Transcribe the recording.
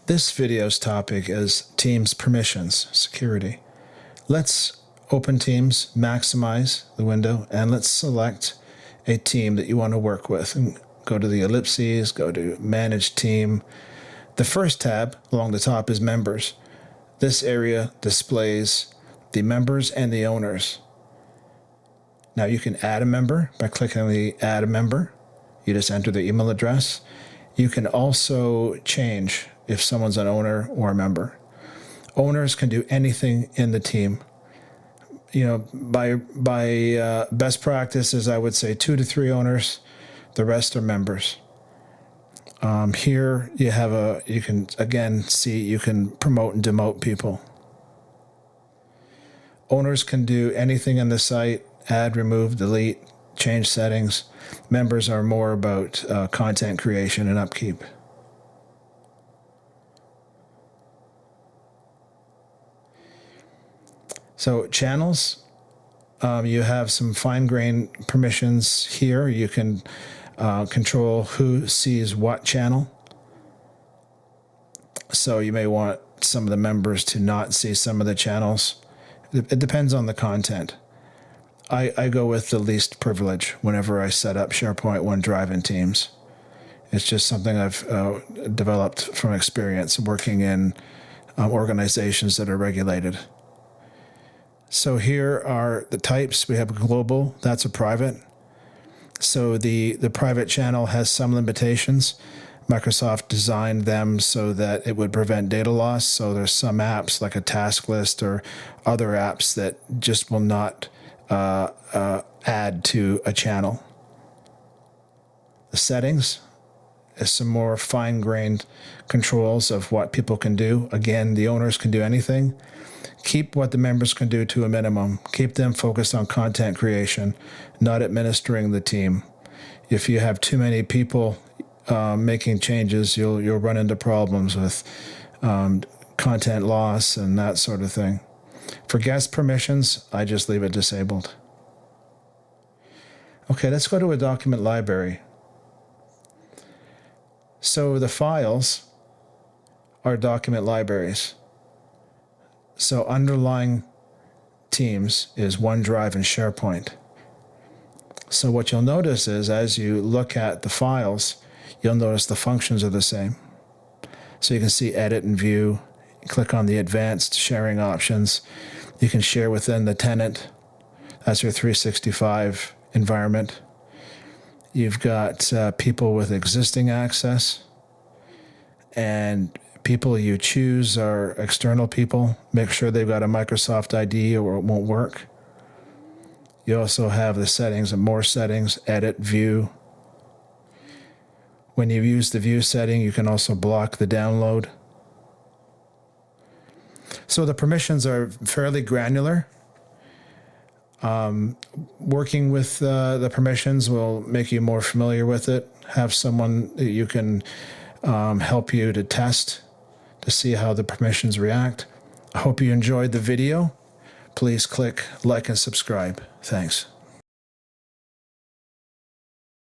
This video's topic is Teams permissions, security. Let's open Teams, maximize the window, and let's select a team that you want to work with. And go to the ellipses, go to Manage Team. The first tab along the top is Members. This area displays the members and the owners. Now you can add a member by clicking on the Add a Member. You just enter the email address. You can also change if someone's an owner or a member. Owners can do anything in the team. You know, by best practices, I would say 2 to 3 owners. The rest are members. Here you have you can again see you can promote and demote people. Owners can do anything in the site: add, remove, delete, change settings. Members are more about content creation and upkeep. So channels, you have some fine-grained permissions here. You can control who sees what channel. So you may want some of the members to not see some of the channels. It depends on the content. I go with the least privilege whenever I set up SharePoint, OneDrive, and Teams. It's just something I've developed from experience working in organizations that are regulated. So here are the types. We have global, that's a private. So the private channel has some limitations. Microsoft designed them so that it would prevent data loss. So there's some apps like a task list or other apps that just will not add to a channel. The settings is some more fine-grained controls of what people can do. Again, the owners can do anything. Keep what the members can do to a minimum. Keep them focused on content creation, not administering the team. If you have too many people making changes, you'll run into problems with content loss and that sort of thing. For guest permissions, I just leave it disabled. Okay, let's go to a document library. So the files are document libraries. So underlying Teams is OneDrive and SharePoint. So what you'll notice is as you look at the files, you'll notice the functions are the same. So you can see edit and view. Click on the advanced sharing options. You can share within the tenant. That's your 365 environment. You've got people with existing access, and people you choose are external people. Make sure they've got a Microsoft ID or it won't work. You also have the settings and more settings, edit, view. When you use the view setting, you can also block the download. So the permissions are fairly granular. Working with the permissions will make you more familiar with it. Have someone that you can help you to test to see how the permissions react. I hope you enjoyed the video. Please click like and subscribe. Thanks.